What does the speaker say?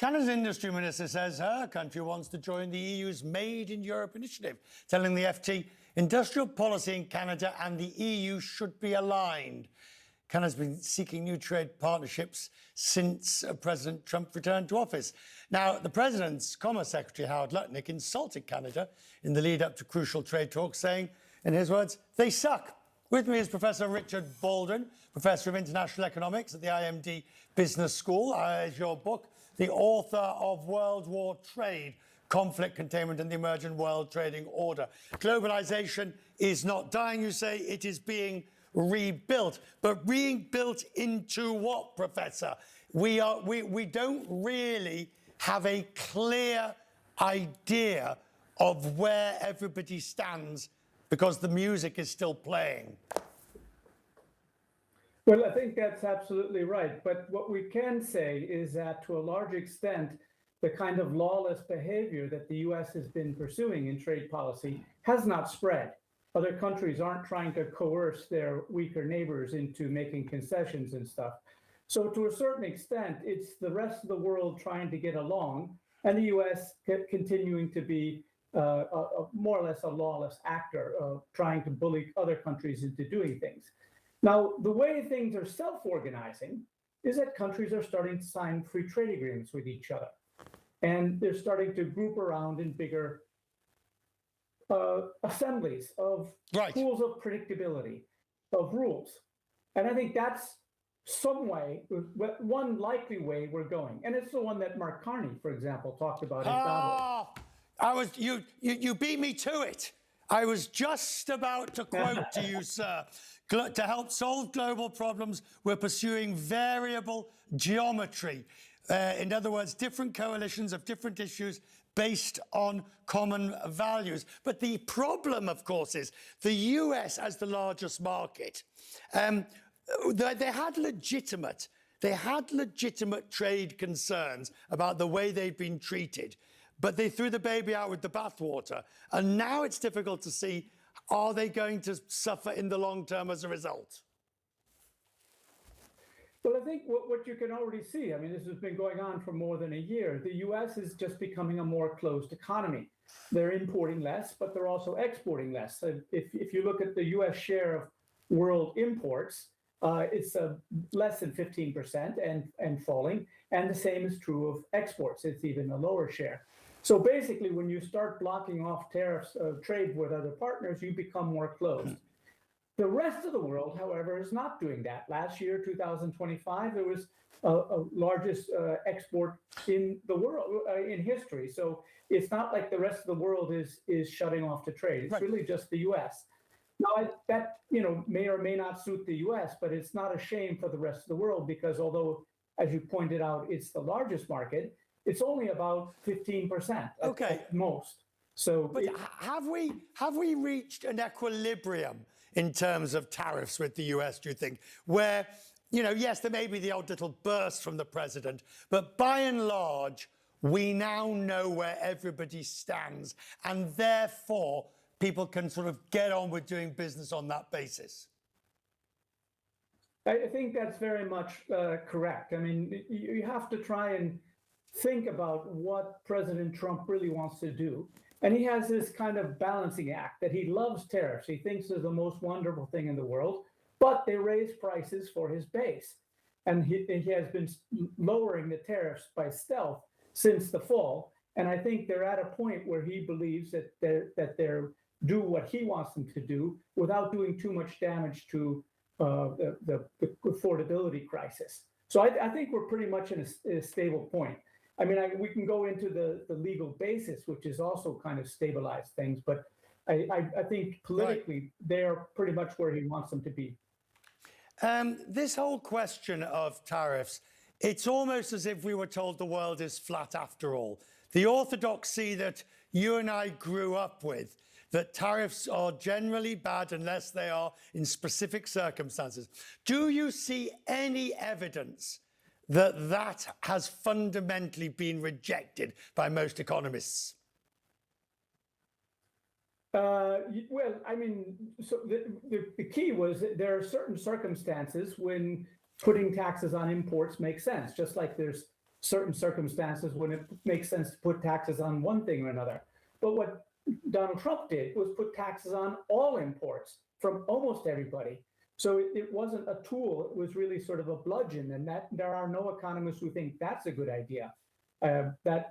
Canada's industry minister says her country wants to join the EU's Made in Europe initiative, telling the FT industrial policy in Canada and the EU should be aligned. Canada's been seeking new trade partnerships since President Trump returned to office. Now, the president's Commerce Secretary, Howard Lutnick, insulted Canada in the lead up to crucial trade talks, saying, in his words, they suck. With me is Professor Richard Baldwin, Professor of International Economics at the IMD Business School. Is your book, the author of World War Trade, Conflict Containment and the Emergent World Trading Order. Globalization is not dying, you say, it is being rebuilt. But rebuilt into what, Professor? We don't really have a clear idea of where everybody stands because the music is still playing. Well, I think that's absolutely right. But what we can say is that to a large extent, the kind of lawless behavior that the US has been pursuing in trade policy has not spread. Other countries aren't trying to coerce their weaker neighbors into making concessions and stuff. So to a certain extent, it's the rest of the world trying to get along and the US continuing to be more or less a lawless actor, trying to bully other countries into doing things. Now, the way things are self-organizing is that countries are starting to sign free trade agreements with each other. And they're starting to group around in bigger assemblies of pools of predictability, of rules. And I think that's some way, one likely way we're going. And it's the one that Mark Carney, for example, talked about in Davos. You beat me to it. I was just about to quote to you, sir. To help solve global problems, we're pursuing variable geometry. In other words, different coalitions of different issues based on common values. But the problem, of course, is the US as the largest market. They had legitimate trade concerns about the way they've been treated, but they threw the baby out with the bathwater. And now it's difficult to see, are they going to suffer in the long term as a result? Well, I think what you can already see, I mean, this has been going on for more than a year. The US is just becoming a more closed economy. They're importing less, but they're also exporting less. So if you look at the US share of world imports, it's less than 15% and falling. And the same is true of exports. It's even a lower share. So basically, when you start blocking off tariffs of trade with other partners, you become more closed. The rest of the world, however, is not doing that. Last year, 2025, there was a largest export in the world in history. So it's not like the rest of the world is shutting off to trade. It's really just the US. Now, that may or may not suit the US, but it's not a shame for the rest of the world because although, as you pointed out, it's the largest market, it's only about 15% at most. So, but have we reached an equilibrium in terms of tariffs with the US, do you think? Where, yes, there may be the odd little burst from the president, but by and large, we now know where everybody stands, and therefore people can sort of get on with doing business on that basis. I think that's very much correct. I mean, you have to try and think about what President Trump really wants to do. And he has this kind of balancing act that he loves tariffs. He thinks they're the most wonderful thing in the world, but they raise prices for his base. And he has been lowering the tariffs by stealth since the fall. And I think they're at a point where he believes that they're do what he wants them to do without doing too much damage to the affordability crisis. So I think we're pretty much in a stable point. I mean, we can go into the legal basis, which is also kind of stabilized things, but I think politically they're pretty much where he wants them to be. This whole question of tariffs, it's almost as if we were told the world is flat after all. The orthodoxy that you and I grew up with, that tariffs are generally bad unless they are in specific circumstances. Do you see any evidence that that has fundamentally been rejected by most economists? Well, I mean, so the key was that there are certain circumstances when putting taxes on imports makes sense, just like there's certain circumstances when it makes sense to put taxes on one thing or another. But what Donald Trump did was put taxes on all imports from almost everybody. So it wasn't a tool, it was really sort of a bludgeon, and that there are no economists who think that's a good idea. That